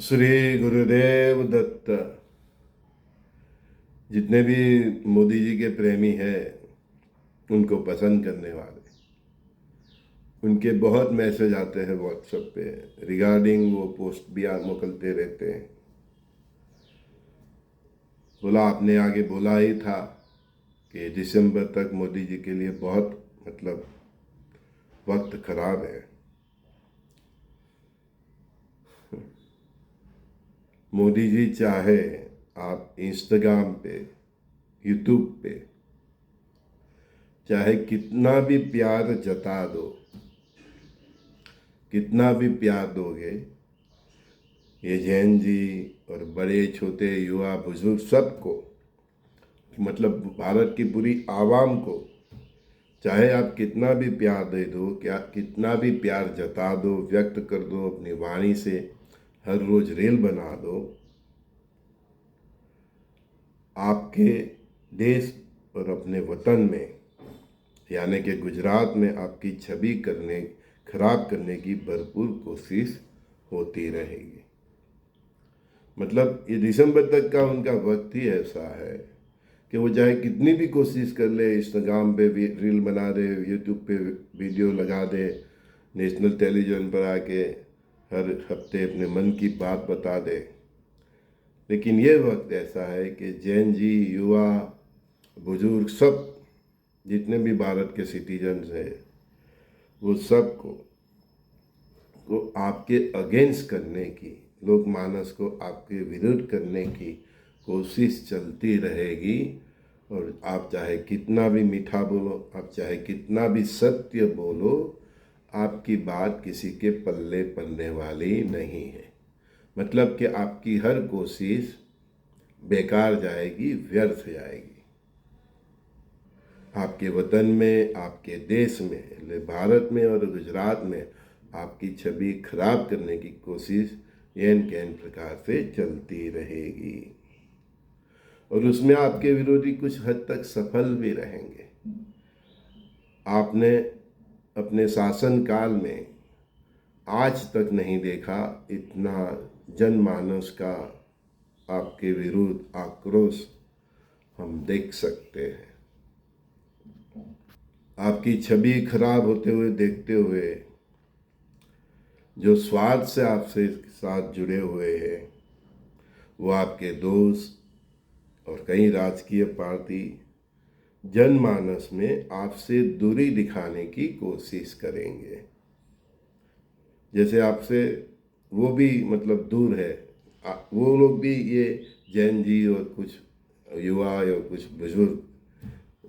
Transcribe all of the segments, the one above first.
श्री गुरुदेव दत्त। जितने भी मोदी जी के प्रेमी हैं उनको पसंद करने वाले, उनके बहुत मैसेज आते हैं व्हाट्सएप पे रिगार्डिंग वो पोस्ट भी मोकलते रहते हैं। बोला आपने आगे बोला ही था कि दिसंबर तक मोदी जी के लिए बहुत वक्त खराब है। मोदी जी चाहे आप इंस्टाग्राम पे, यूट्यूब पे चाहे कितना भी प्यार जता दो, कितना भी प्यार दोगे, ये जैन जी और बड़े छोटे युवा बुजुर्ग सबको, भारत की पूरी आवाम को, चाहे आप कितना भी प्यार दे दो, क्या कितना भी प्यार जता दो, व्यक्त कर दो अपनी वाणी से, हर रोज रील बना दो, आपके देश और अपने वतन में यानी कि गुजरात में आपकी छवि खराब करने की भरपूर कोशिश होती रहेगी। ये दिसंबर तक का उनका वक्त ही ऐसा है कि वो चाहे कितनी भी कोशिश कर ले, इंस्टाग्राम पे रील बना दे, यूट्यूब पे वीडियो लगा दे, नेशनल टेलीविज़न पर आके हर हफ्ते अपने मन की बात बता दे, लेकिन ये वक्त ऐसा है कि जैन जी, युवा, बुजुर्ग, सब जितने भी भारत के सिटीजन्स हैं वो सबको आपके अगेंस्ट करने की, लोकमानस को आपके विरुद्ध करने की कोशिश चलती रहेगी। और आप चाहे कितना भी मीठा बोलो, आप चाहे कितना भी सत्य बोलो, आपकी बात किसी के पल्ले पड़ने वाली नहीं है। कि आपकी हर कोशिश बेकार जाएगी, व्यर्थ जाएगी। आपके वतन में, आपके देश में, भारत में और गुजरात में आपकी छवि खराब करने की कोशिश एन कैन प्रकार से चलती रहेगी और उसमें आपके विरोधी कुछ हद तक सफल भी रहेंगे। आपने अपने शासन काल में आज तक नहीं देखा इतना जनमानस का आपके विरुद्ध आक्रोश हम देख सकते हैं। आपकी छवि खराब होते हुए देखते हुए जो स्वार्थ से आपसे साथ जुड़े हुए हैं, वो आपके दोस्त और कई राजकीय पार्टी जनमानस में आपसे दूरी दिखाने की कोशिश करेंगे। जैसे आपसे वो भी दूर है, वो लोग भी, ये जैन जी और कुछ युवा या कुछ बुजुर्ग,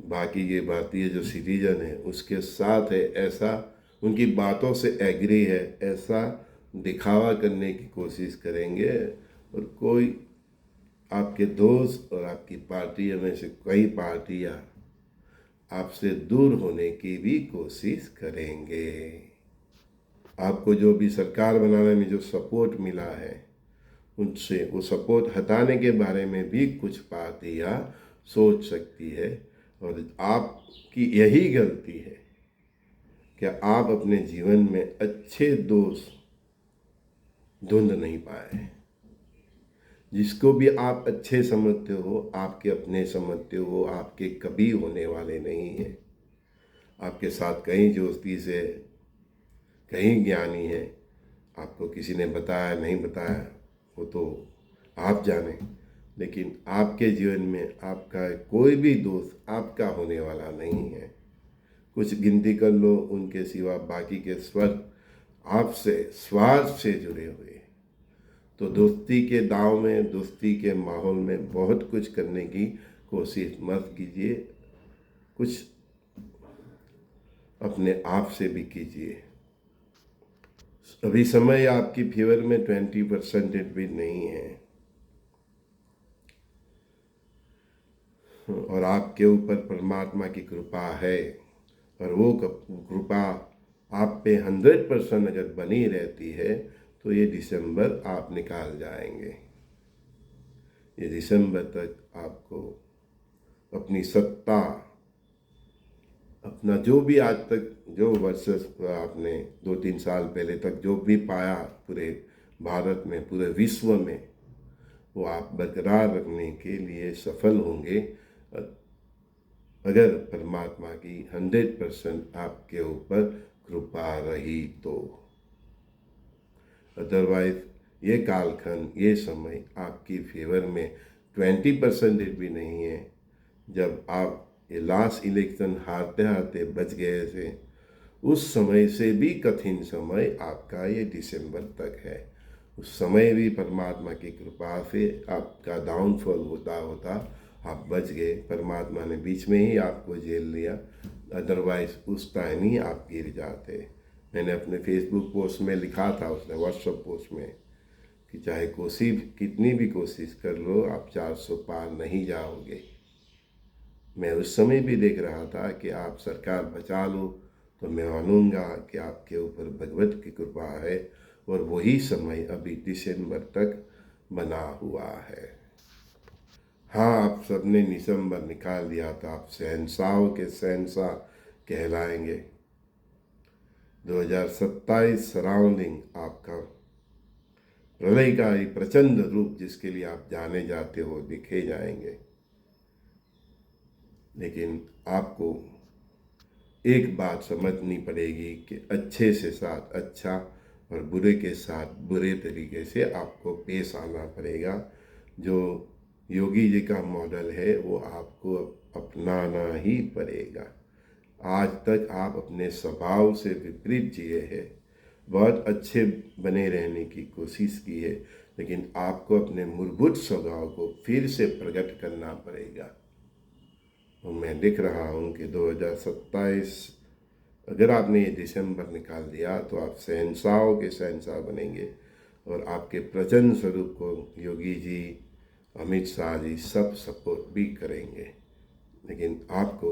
बाकी ये भारतीय जो सिटीजन है उसके साथ है, ऐसा उनकी बातों से एग्री है, ऐसा दिखावा करने की कोशिश करेंगे। और कोई आपके दोस्त और आपकी पार्टी में से कई पार्टियां आपसे दूर होने की भी कोशिश करेंगे। आपको जो भी सरकार बनाने में जो सपोर्ट मिला है, उनसे वो सपोर्ट हटाने के बारे में भी कुछ पार्टियां सोच सकती है। और आपकी यही गलती है कि आप अपने जीवन में अच्छे दोस्त ढूंढ नहीं पाए। जिसको भी आप अच्छे समझते हो, आपके अपने समझते हो, आपके कभी होने वाले नहीं हैं। आपके साथ कहीं दोस्ती से, कहीं ज्ञानी है, आपको किसी ने बताया नहीं बताया वो तो आप जाने, लेकिन आपके जीवन में आपका कोई भी दोस्त आपका होने वाला नहीं है। कुछ गिनती कर लो, उनके सिवा बाकी के स्वर आपसे स्वार्थ से जुड़े हुए। तो दोस्ती के दाव में, दोस्ती के माहौल में बहुत कुछ करने की कोशिश मत कीजिए, कुछ अपने आप से भी कीजिए। अभी समय आपकी फेवर में 20% भी नहीं है और आपके ऊपर परमात्मा की कृपा है। और वो कृपा आप पे 100% अगर बनी रहती है तो ये दिसंबर आप निकाल जाएंगे। ये दिसंबर तक आपको अपनी सत्ता, अपना जो भी आज तक जो वर्सेस आपने 2-3 साल पहले तक जो भी पाया पूरे भारत में, पूरे विश्व में वो आप बरकरार रखने के लिए सफल होंगे अगर परमात्मा की 100% आपके ऊपर कृपा रही तो। अदरवाइज ये कालखंड, ये समय आपकी फेवर में 20% भी नहीं है। जब आप ये लास्ट इलेक्शन हारते हारते बच गए थे, उस समय से भी कठिन समय आपका ये दिसंबर तक है। उस समय भी परमात्मा की कृपा से आपका डाउनफॉल होता होता आप बच गए। परमात्मा ने बीच में ही आपको झेल लिया, अदरवाइज उस टाइम ही आप गिर जाते। मैंने अपने फेसबुक पोस्ट में लिखा था, उसने व्हाट्सएप पोस्ट में, कि चाहे कोशिश कितनी भी कोशिश कर लो, आप 400 पार नहीं जाओगे। मैं उस समय भी देख रहा था कि आप सरकार बचा लो तो मैं मानूंगा कि आपके ऊपर भगवत की कृपा है, और वही समय अभी दिसंबर तक बना हुआ है। हाँ, आप सबने दिसंबर निकाल दिया था, आप शहंशाहों के शहंशाह कहलाएंगे। 2027 सराउंडिंग आपका प्रलय का ही प्रचंड रूप जिसके लिए आप जाने जाते हो दिखे जाएंगे। लेकिन आपको एक बात समझनी पड़ेगी कि अच्छे से साथ अच्छा और बुरे के साथ बुरे तरीके से आपको पेश आना पड़ेगा। जो योगी जी का मॉडल है वो आपको अपनाना ही पड़ेगा। आज तक आप अपने स्वभाव से विपरीत जिए हैं, बहुत अच्छे बने रहने की कोशिश की है, लेकिन आपको अपने मूलभूत स्वभाव को फिर से प्रकट करना पड़ेगा। तो मैं लिख रहा हूँ कि 2027 अगर आपने ये दिसंबर निकाल दिया तो आप शहंशाहों के शहंशाह बनेंगे, और आपके प्रचंड स्वरूप को योगी जी, अमित शाह जी सब सपोर्ट भी करेंगे। लेकिन आपको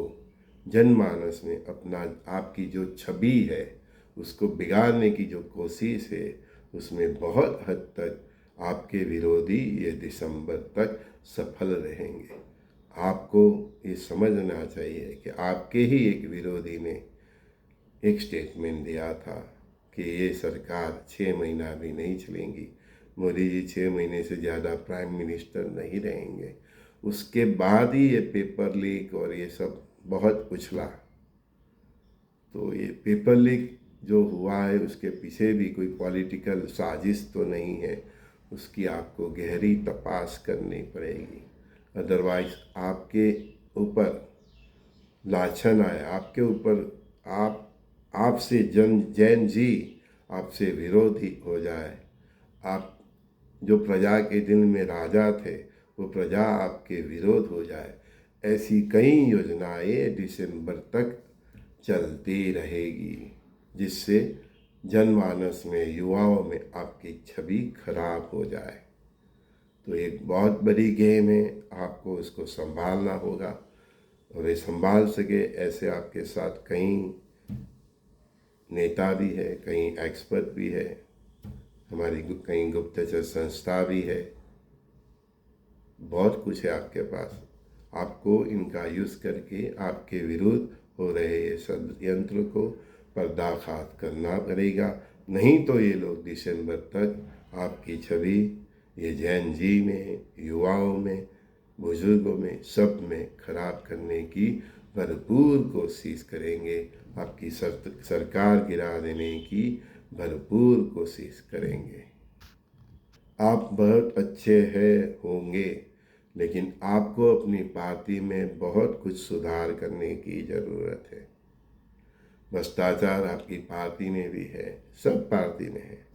जनमानस में अपना आपकी जो छवि है उसको बिगाड़ने की जो कोशिश है, उसमें बहुत हद तक आपके विरोधी ये दिसंबर तक सफल रहेंगे। आपको ये समझना चाहिए कि आपके ही एक विरोधी ने एक स्टेटमेंट दिया था कि ये सरकार 6 महीना भी नहीं चलेंगी, मोदी जी 6 महीने से ज़्यादा प्राइम मिनिस्टर नहीं रहेंगे। उसके बाद ही ये पेपर लीक और ये सब बहुत उछला। तो ये पेपर लीक जो हुआ है उसके पीछे भी कोई पॉलिटिकल साजिश तो नहीं है, उसकी आपको गहरी तपास करनी पड़ेगी। अदरवाइज आपके ऊपर लाछन आए, आपके ऊपर आपसे जैन जी आपसे विरोधी हो जाए, आप जो प्रजा के दिल में राजा थे वो प्रजा आपके विरोध हो जाए, ऐसी कई योजनाएं दिसंबर तक चलती रहेगी, जिससे जनमानस में, युवाओं में आपकी छवि खराब हो जाए। तो एक बहुत बड़ी गेम है, आपको इसको संभालना होगा, और ये संभाल सके ऐसे आपके साथ कई नेता भी है, कई एक्सपर्ट भी है, हमारी कई गुप्तचर संस्था भी है, बहुत कुछ है आपके पास। आपको इनका यूज़ करके आपके विरुद्ध हो रहे ये षड्यंत्र को पर्दाफाश करना पड़ेगा, नहीं तो ये लोग दिसंबर तक आपकी छवि ये जैन जी में, युवाओं में, बुजुर्गों में, सब में खराब करने की भरपूर कोशिश करेंगे, आपकी सरकार गिरा देने की भरपूर कोशिश करेंगे। आप बहुत अच्छे हैं होंगे, लेकिन आपको अपनी पार्टी में बहुत कुछ सुधार करने की ज़रूरत है। भ्रष्टाचार आपकी पार्टी में भी है, सब पार्टी में है।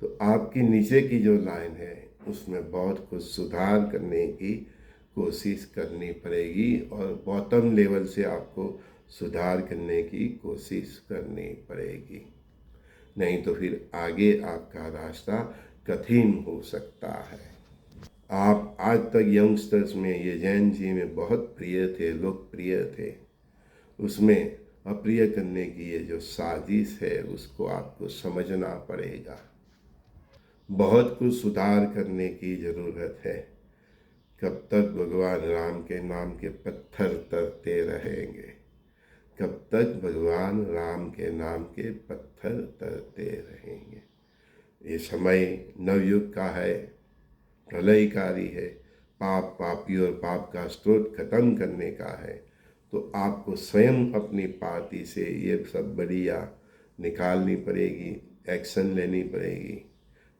तो आपकी नीचे की जो लाइन है उसमें बहुत कुछ सुधार करने की कोशिश करनी पड़ेगी, और बॉटम लेवल से आपको सुधार करने की कोशिश करनी पड़ेगी, नहीं तो फिर आगे आपका रास्ता कठिन हो सकता है। आप आज तक यंगस्टर्स में ये जैन जी में बहुत प्रिय थे, लोकप्रिय थे, उसमें अप्रिय करने की ये जो साजिश है उसको आपको समझना पड़ेगा। बहुत कुछ सुधार करने की ज़रूरत है। कब तक भगवान राम के नाम के पत्थर तरते रहेंगे? कब तक भगवान राम के नाम के पत्थर तरते रहेंगे? ये समय नवयुग का है, प्रलयकारी है, पाप पापी और पाप का स्रोत खत्म करने का है। तो आपको स्वयं अपनी पार्टी से ये सब बढ़िया निकालनी पड़ेगी, एक्शन लेनी पड़ेगी।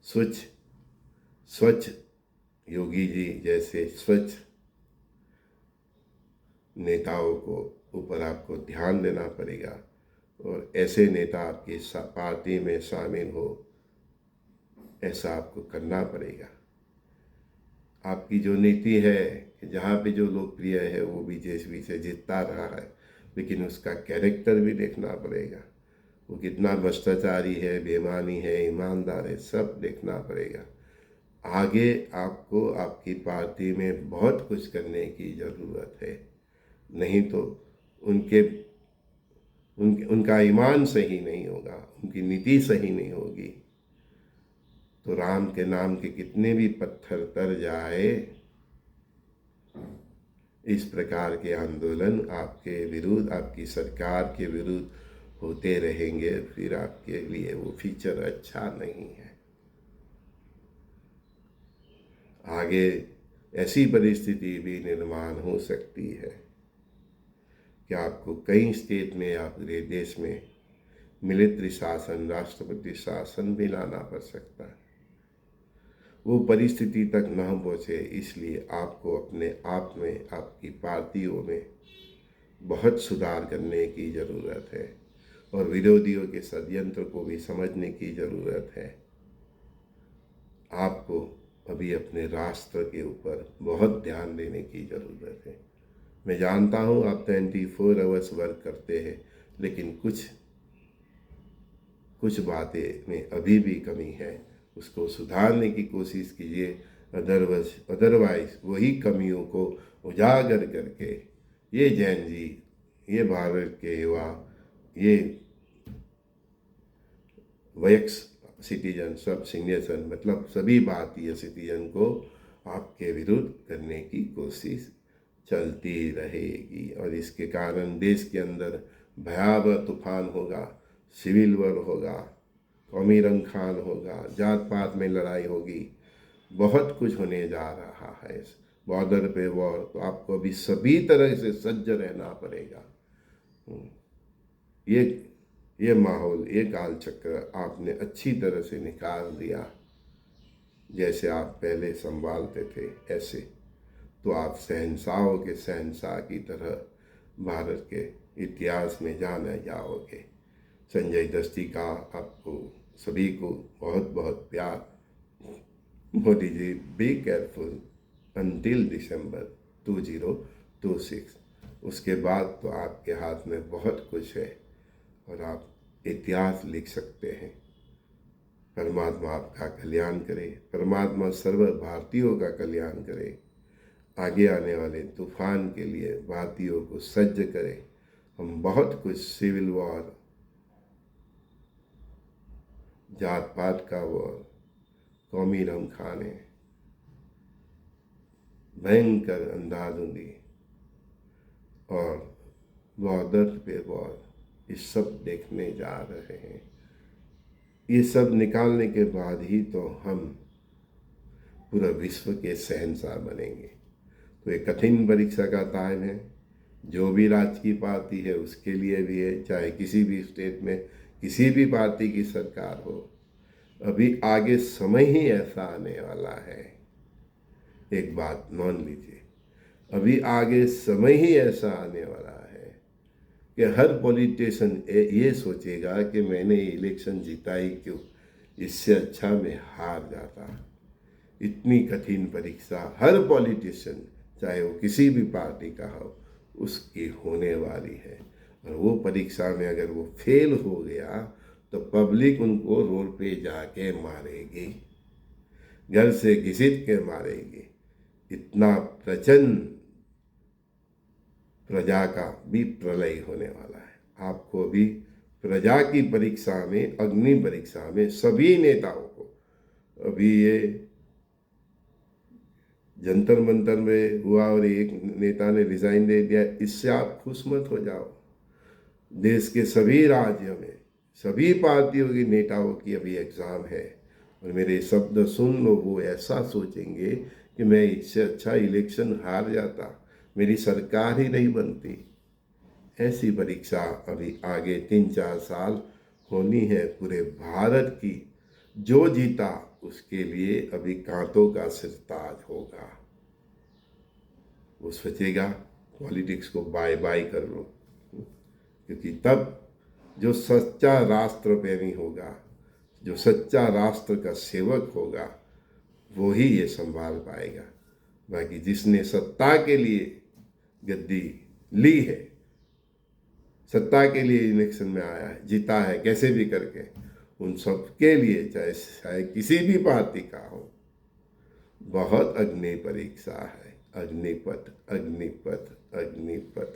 स्वच्छ स्वच्छ योगी जी जैसे स्वच्छ नेताओं को ऊपर आपको ध्यान देना पड़ेगा और ऐसे नेता आपकी पार्टी में शामिल हो, ऐसा आपको करना पड़ेगा। आपकी जो नीति है कि जहाँ पे जो लोकप्रिय है वो बीजेपी से जीतता रहा है, लेकिन उसका कैरेक्टर भी देखना पड़ेगा। वो कितना भ्रष्टाचारी है, बेईमानी है, ईमानदार है, सब देखना पड़ेगा। आगे आपको आपकी पार्टी में बहुत कुछ करने की ज़रूरत है, नहीं तो उनका ईमान सही नहीं होगा, उनकी नीति सही नहीं होगी, तो राम के नाम के कितने भी पत्थर तर जाए, इस प्रकार के आंदोलन आपके विरुद्ध, आपकी सरकार के विरुद्ध होते रहेंगे, फिर आपके लिए वो फ्यूचर अच्छा नहीं है। आगे ऐसी परिस्थिति भी निर्माण हो सकती है कि आपको कई स्टेट में या पूरे देश में मिलिट्री शासन, राष्ट्रपति शासन भी लाना पड़ सकता है। वो परिस्थिति तक न पहुँचे, इसलिए आपको अपने आप में, आपकी पार्टियों में बहुत सुधार करने की ज़रूरत है और विरोधियों के षड्यंत्र को भी समझने की ज़रूरत है। आपको अभी अपने राष्ट्र के ऊपर बहुत ध्यान देने की ज़रूरत है। मैं जानता हूँ आप 24 आवर्स वर्क करते हैं, लेकिन कुछ बातें में अभी भी कमी है, उसको सुधारने की कोशिश कीजिए। अदरवाइज वही कमियों को उजागर करके ये जैन जी, ये भारत के युवा, ये वयस्क सिटीजन, सब सीनियर मतलब सभी भारतीय सिटीजन को आपके विरुद्ध करने की कोशिश चलती रहेगी और इसके कारण देश के अंदर भयावह तूफान होगा, सिविल वॉर होगा, कौमी रंगखान होगा, जात पात में लड़ाई होगी, बहुत कुछ होने जा रहा है। बॉर्डर पे वॉर, तो आपको अभी सभी तरह से सज्ज रहना पड़ेगा। ये माहौल, ये काल चक्र आपने अच्छी तरह से निकाल दिया। जैसे आप पहले संभालते थे ऐसे, तो आप शहंशाहों के शहंशाह की तरह भारत के इतिहास में जाने जाओगे। संजय दस्ती का आपको सभी को बहुत बहुत प्यार। Modi ji, be careful until दिसंबर 2026। उसके बाद तो आपके हाथ में बहुत कुछ है और आप इतिहास लिख सकते हैं। परमात्मा आपका कल्याण करे, परमात्मा सर्व भारतीयों का कल्याण करे, आगे आने वाले तूफान के लिए भारतीयों को सज्ज करे। हम बहुत कुछ, सिविल वॉर, जात पात का वॉर, कौमी रंगखाने, भयंकर अंधाधुंधी और बॉर्डर पे वॉर, ये सब देखने जा रहे हैं। ये सब निकालने के बाद ही तो हम पूरा विश्व के शहंशाह बनेंगे। तो ये कठिन परीक्षा का टाइम है, जो भी राजकीय पार्टी है उसके लिए भी है, चाहे किसी भी स्टेट में किसी भी पार्टी की सरकार हो। अभी आगे समय ही ऐसा आने वाला है, एक बात मान लीजिए, अभी आगे समय ही ऐसा आने वाला है कि हर पॉलिटिशियन ये सोचेगा कि मैंने इलेक्शन जीता ही क्यों, इससे अच्छा मैं हार जाता। इतनी कठिन परीक्षा हर पॉलिटिशियन, चाहे वो किसी भी पार्टी का हो, उसकी होने वाली है। और वो परीक्षा में अगर वो फेल हो गया तो पब्लिक उनको रोड पे जाके मारेगी, घर से घसीट के मारेगी। इतना प्रचंड प्रजा का भी प्रलय होने वाला है। आपको भी प्रजा की परीक्षा में, अग्नि परीक्षा में सभी नेताओं को, अभी ये जंतर मंतर में हुआ और एक नेता ने रिजाइन दे दिया, इससे आप खुश मत हो जाओ। देश के सभी राज्यों में सभी पार्टियों के नेताओं की अभी एग्ज़ाम है और मेरे शब्द सुन लो, वो ऐसा सोचेंगे कि मैं इससे अच्छा इलेक्शन हार जाता, मेरी सरकार ही नहीं बनती। ऐसी परीक्षा अभी आगे 3-4 साल होनी है पूरे भारत की। जो जीता उसके लिए अभी कांतों का सिरताज होगा। वो सोचेगा पॉलिटिक्स को बाय बाय कर लो, क्योंकि तब जो सच्चा राष्ट्र प्रेमी होगा, जो सच्चा राष्ट्र का सेवक होगा, वो ही ये संभाल पाएगा। बाकी जिसने सत्ता के लिए गद्दी ली है, सत्ता के लिए इलेक्शन में आया है, जीता है कैसे भी करके, उन सब के लिए चाहे किसी भी पार्टी का हो, बहुत अग्नि परीक्षा है। अग्निपथ अग्निपथ अग्निपथ।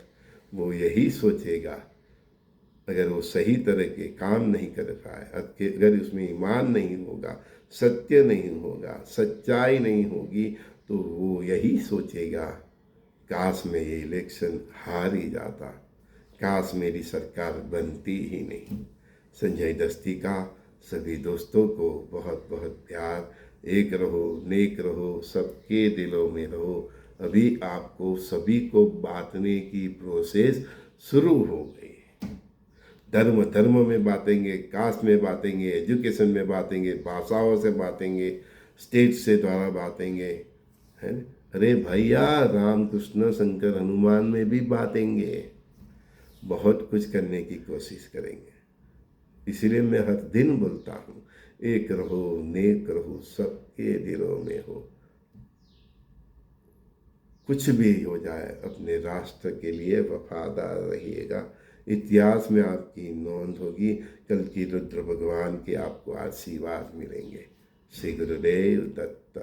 वो यही सोचेगा, अगर वो सही तरह के काम नहीं कर पाए, अगर उसमें ईमान नहीं होगा, सत्य नहीं होगा, सच्चाई नहीं होगी, तो वो यही सोचेगा, काश मैं ये इलेक्शन हार ही जाता, काश मेरी सरकार बनती ही नहीं। संजय दस्ती का सभी दोस्तों को बहुत बहुत प्यार। एक रहो, नेक रहो, सबके दिलों में रहो। अभी आपको सभी को बांटने की प्रोसेस शुरू हो गई। धर्म धर्म में बांटेंगे, कास्ट में बांटेंगे, एजुकेशन में बांटेंगे, भाषाओं से बांटेंगे, स्टेट से द्वारा बांटेंगे, है ना। अरे भैया, राम कृष्ण शंकर हनुमान में भी बांटेंगे। बहुत कुछ करने की कोशिश करेंगे। इसलिए मैं हर दिन बोलता हूँ, एक रहो, नेक रहो, सबके दिलों में हो। कुछ भी हो जाए, अपने राष्ट्र के लिए वफादार रहिएगा। इतिहास में आपकी नोंद होगी। कल की रुद्र भगवान के आपको आशीर्वाद मिलेंगे। श्री गुरुदेव दत्त।